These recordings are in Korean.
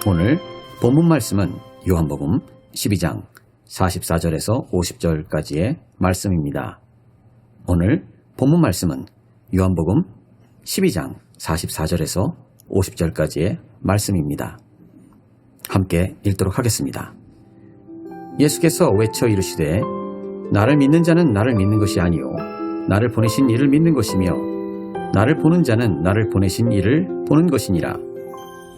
오늘 본문 말씀은 요한복음 12장 44절에서 50절까지의 말씀입니다. 오늘 본문 말씀은 요한복음 12장 44절에서 50절까지의 말씀입니다. 함께 읽도록 하겠습니다. 예수께서 외쳐 이르시되 나를 믿는 자는 나를 믿는 것이 아니요 나를 보내신 이를 믿는 것이며 나를 보는 자는 나를 보내신 이를 보는 것이니라.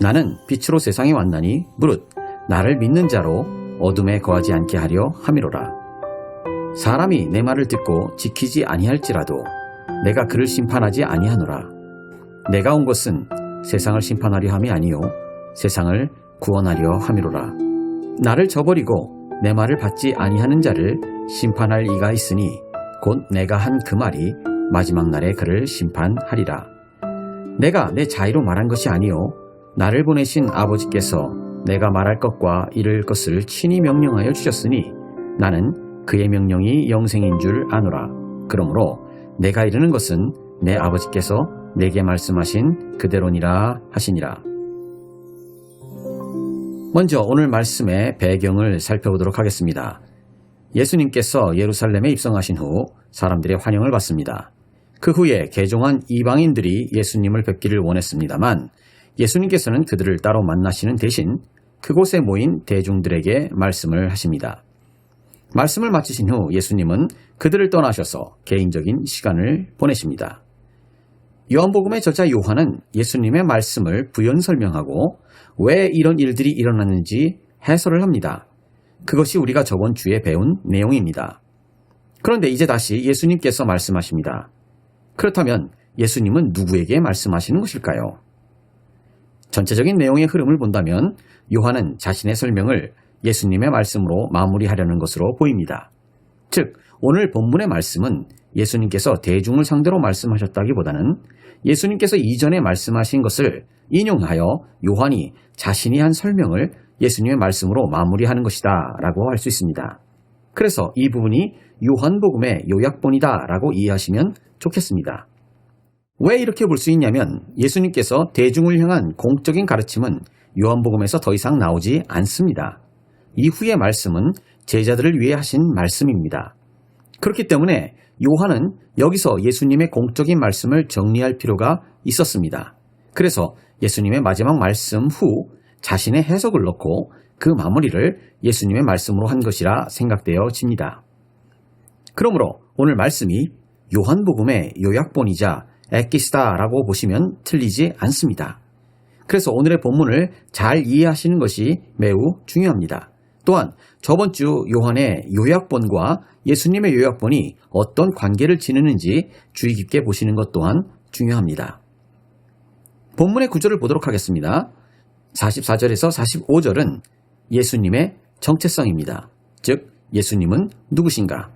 나는 빛으로 세상에 왔나니 무릇 나를 믿는 자로 어둠에 거하지 않게 하려 함이로라. 사람이 내 말을 듣고 지키지 아니할지라도 내가 그를 심판하지 아니하노라. 내가 온 것은 세상을 심판하려 함이 아니요 세상을 구원하려 함이로라. 나를 저버리고 내 말을 받지 아니하는 자를 심판할 이가 있으니 곧 내가 한 그 말이 마지막 날에 그를 심판하리라. 내가 내 자의로 말한 것이 아니요 나를 보내신 아버지께서 내가 말할 것과 이를 것을 친히 명령하여 주셨으니 나는 그의 명령이 영생인 줄 아노라. 그러므로 내가 이르는 것은 내 아버지께서 내게 말씀하신 그대로니라 하시니라. 먼저 오늘 말씀의 배경을 살펴보도록 하겠습니다. 예수님께서 예루살렘에 입성하신 후 사람들의 환영을 받습니다. 그 후에 개종한 이방인들이 예수님을 뵙기를 원했습니다만 예수님께서는 그들을 따로 만나시는 대신 그곳에 모인 대중들에게 말씀을 하십니다. 말씀을 마치신 후 예수님은 그들을 떠나셔서 개인적인 시간을 보내십니다. 요한복음의 저자 요한은 예수님의 말씀을 부연 설명하고 왜 이런 일들이 일어났는지 해설을 합니다. 그것이 우리가 저번 주에 배운 내용입니다. 그런데 이제 다시 예수님께서 말씀하십니다. 그렇다면 예수님은 누구에게 말씀하시는 것일까요? 전체적인 내용의 흐름을 본다면 요한은 자신의 설명을 예수님의 말씀으로 마무리하려는 것으로 보입니다. 즉, 오늘 본문의 말씀은 예수님께서 대중을 상대로 말씀하셨다기보다는 예수님께서 이전에 말씀하신 것을 인용하여 요한이 자신이 한 설명을 예수님의 말씀으로 마무리하는 것이다 라고 할 수 있습니다. 그래서 이 부분이 요한복음의 요약본이다 라고 이해하시면 좋겠습니다. 왜 이렇게 볼 수 있냐면 예수님께서 대중을 향한 공적인 가르침은 요한복음에서 더 이상 나오지 않습니다. 이후의 말씀은 제자들을 위해 하신 말씀입니다. 그렇기 때문에 요한은 여기서 예수님의 공적인 말씀을 정리할 필요가 있었습니다. 그래서 예수님의 마지막 말씀 후 자신의 해석을 넣고 그 마무리를 예수님의 말씀으로 한 것이라 생각되어집니다. 그러므로 오늘 말씀이 요한복음의 요약본이자 엑기스다라고 보시면 틀리지 않습니다. 그래서 오늘의 본문을 잘 이해하시는 것이 매우 중요합니다. 또한 저번 주 요한의 요약본과 예수님의 요약본이 어떤 관계를 지니는지 주의 깊게 보시는 것 또한 중요합니다. 본문의 구절을 보도록 하겠습니다. 44절에서 45절은 예수님의 정체성입니다. 즉, 예수님은 누구신가?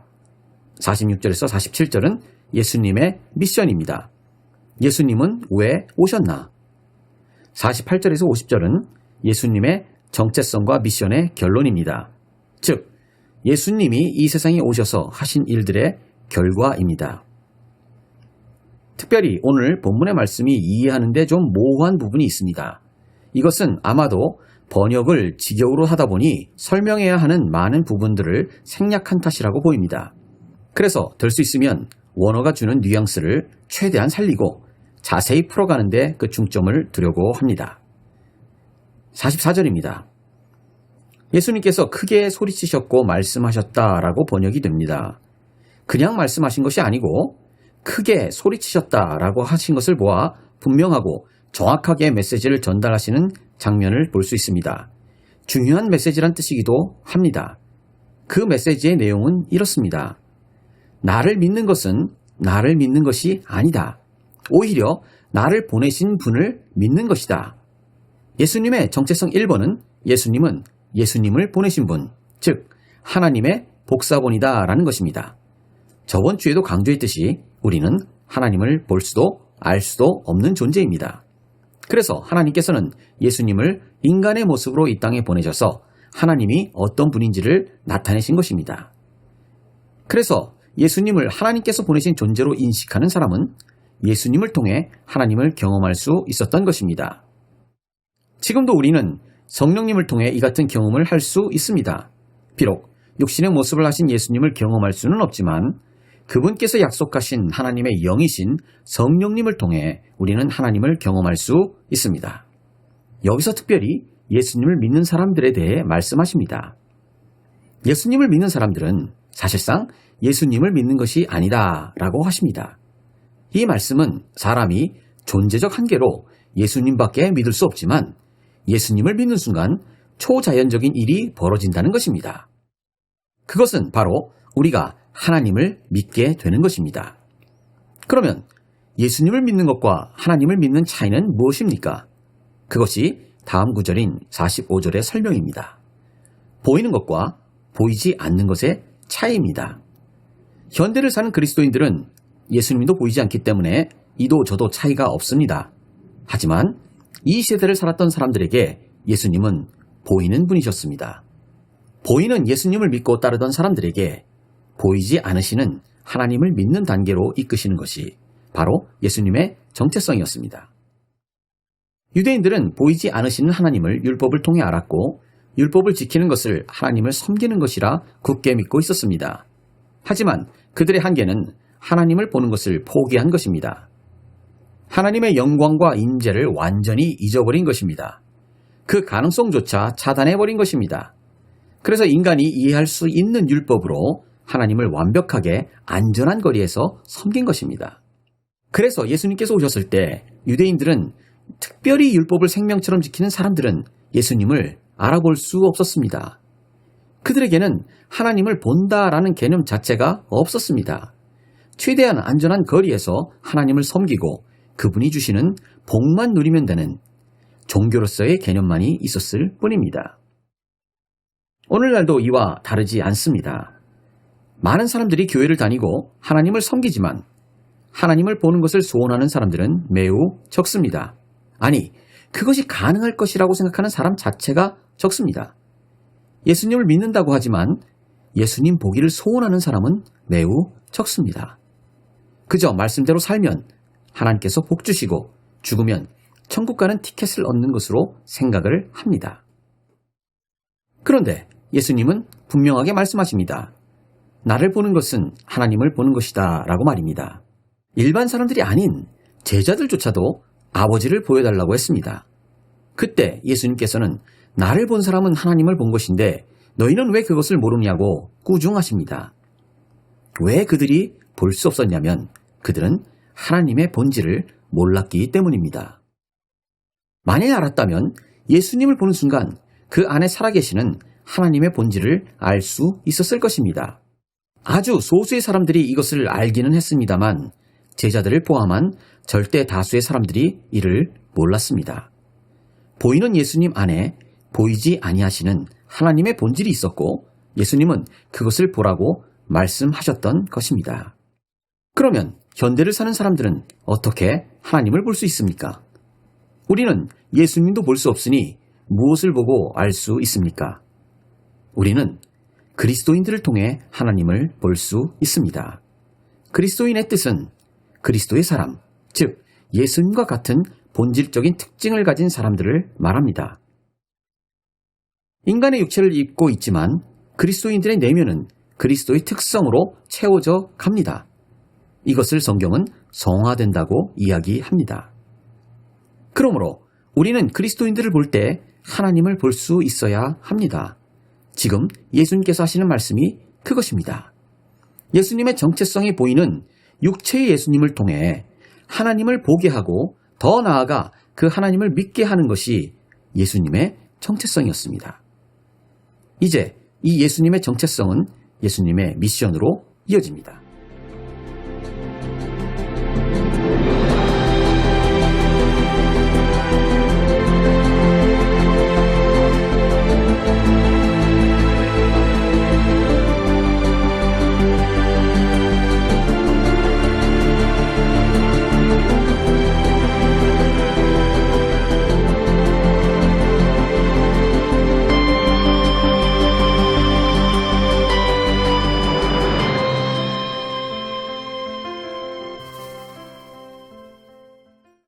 46절에서 47절은 예수님의 미션입니다. 예수님은 왜 오셨나? 48절에서 50절은 예수님의 정체성과 미션의 결론입니다. 즉, 예수님이 이 세상에 오셔서 하신 일들의 결과입니다. 특별히 오늘 본문의 말씀이 이해하는데 좀 모호한 부분이 있습니다. 이것은 아마도 번역을 직역으로 하다 보니 설명해야 하는 많은 부분들을 생략한 탓이라고 보입니다. 그래서 될 수 있으면 원어가 주는 뉘앙스를 최대한 살리고 자세히 풀어가는데 그 중점을 두려고 합니다. 44절입니다. 예수님께서 크게 소리치셨고 말씀하셨다라고 번역이 됩니다. 그냥 말씀하신 것이 아니고 크게 소리치셨다라고 하신 것을 보아 분명하고 정확하게 메시지를 전달하시는 장면을 볼 수 있습니다. 중요한 메시지란 뜻이기도 합니다. 그 메시지의 내용은 이렇습니다. 나를 믿는 것은 나를 믿는 것이 아니다. 오히려 나를 보내신 분을 믿는 것이다. 예수님의 정체성 1번은 예수님은 예수님을 보내신 분, 즉 하나님의 복사본이다 라는 것입니다. 저번 주에도 강조했듯이 우리는 하나님을 볼 수도 알 수도 없는 존재입니다. 그래서 하나님께서는 예수님을 인간의 모습으로 이 땅에 보내셔서 하나님이 어떤 분인지를 나타내신 것입니다. 그래서 예수님을 하나님께서 보내신 존재로 인식하는 사람은 예수님을 통해 하나님을 경험할 수 있었던 것입니다. 지금도 우리는 성령님을 통해 이 같은 경험을 할 수 있습니다. 비록 육신의 모습을 하신 예수님을 경험할 수는 없지만 그분께서 약속하신 하나님의 영이신 성령님을 통해 우리는 하나님을 경험할 수 있습니다. 여기서 특별히 예수님을 믿는 사람들에 대해 말씀하십니다. 예수님을 믿는 사람들은 사실상 예수님을 믿는 것이 아니다 라고 하십니다. 이 말씀은 사람이 존재적 한계로 예수님밖에 믿을 수 없지만 예수님을 믿는 순간 초자연적인 일이 벌어진다는 것입니다. 그것은 바로 우리가 하나님을 믿게 되는 것입니다. 그러면 예수님을 믿는 것과 하나님을 믿는 차이는 무엇입니까? 그것이 다음 구절인 45절의 설명입니다. 보이는 것과 보이지 않는 것의 차이입니다. 현대를 사는 그리스도인들은 예수님도 보이지 않기 때문에 이도 저도 차이가 없습니다. 하지만 이 시대를 살았던 사람들에게 예수님은 보이는 분이셨습니다. 보이는 예수님을 믿고 따르던 사람들에게 보이지 않으시는 하나님을 믿는 단계로 이끄시는 것이 바로 예수님의 정체성이었습니다. 유대인들은 보이지 않으시는 하나님을 율법을 통해 알았고 율법을 지키는 것을 하나님을 섬기는 것이라 굳게 믿고 있었습니다. 하지만 그들의 한계는 하나님을 보는 것을 포기한 것입니다. 하나님의 영광과 임재를 완전히 잊어버린 것입니다. 그 가능성조차 차단해버린 것입니다. 그래서 인간이 이해할 수 있는 율법으로 하나님을 완벽하게 안전한 거리에서 섬긴 것입니다. 그래서 예수님께서 오셨을 때 유대인들은, 특별히 율법을 생명처럼 지키는 사람들은 예수님을 알아볼 수 없었습니다. 그들에게는 하나님을 본다라는 개념 자체가 없었습니다. 최대한 안전한 거리에서 하나님을 섬기고 그분이 주시는 복만 누리면 되는 종교로서의 개념만이 있었을 뿐입니다. 오늘날도 이와 다르지 않습니다. 많은 사람들이 교회를 다니고 하나님을 섬기지만 하나님을 보는 것을 소원하는 사람들은 매우 적습니다. 아니, 그것이 가능할 것이라고 생각하는 사람 자체가 적습니다. 예수님을 믿는다고 하지만 예수님 보기를 소원하는 사람은 매우 적습니다. 그저 말씀대로 살면 하나님께서 복 주시고 죽으면 천국 가는 티켓을 얻는 것으로 생각을 합니다. 그런데 예수님은 분명하게 말씀하십니다. 나를 보는 것은 하나님을 보는 것이다 라고 말입니다. 일반 사람들이 아닌 제자들조차도 아버지를 보여달라고 했습니다. 그때 예수님께서는 나를 본 사람은 하나님을 본 것인데 너희는 왜 그것을 모르냐고 꾸중하십니다. 왜 그들이 볼 수 없었냐면 그들은 하나님의 본질을 몰랐기 때문입니다. 만일 알았다면 예수님을 보는 순간 그 안에 살아계시는 하나님의 본질을 알 수 있었을 것입니다. 아주 소수의 사람들이 이것을 알기는 했습니다만 제자들을 포함한 절대 다수의 사람들이 이를 몰랐습니다. 보이는 예수님 안에 보이지 아니하시는 하나님의 본질이 있었고 예수님은 그것을 보라고 말씀하셨던 것입니다. 그러면 현대를 사는 사람들은 어떻게 하나님을 볼 수 있습니까? 우리는 예수님도 볼 수 없으니 무엇을 보고 알 수 있습니까? 우리는 그리스도인들을 통해 하나님을 볼 수 있습니다. 그리스도인의 뜻은 그리스도의 사람, 즉 예수님과 같은 본질적인 특징을 가진 사람들을 말합니다. 인간의 육체를 입고 있지만 그리스도인들의 내면은 그리스도의 특성으로 채워져 갑니다. 이것을 성경은 성화된다고 이야기합니다. 그러므로 우리는 그리스도인들을 볼 때 하나님을 볼 수 있어야 합니다. 지금 예수님께서 하시는 말씀이 그것입니다. 예수님의 정체성이 보이는 육체의 예수님을 통해 하나님을 보게 하고 더 나아가 그 하나님을 믿게 하는 것이 예수님의 정체성이었습니다. 이제 이 예수님의 정체성은 예수님의 미션으로 이어집니다.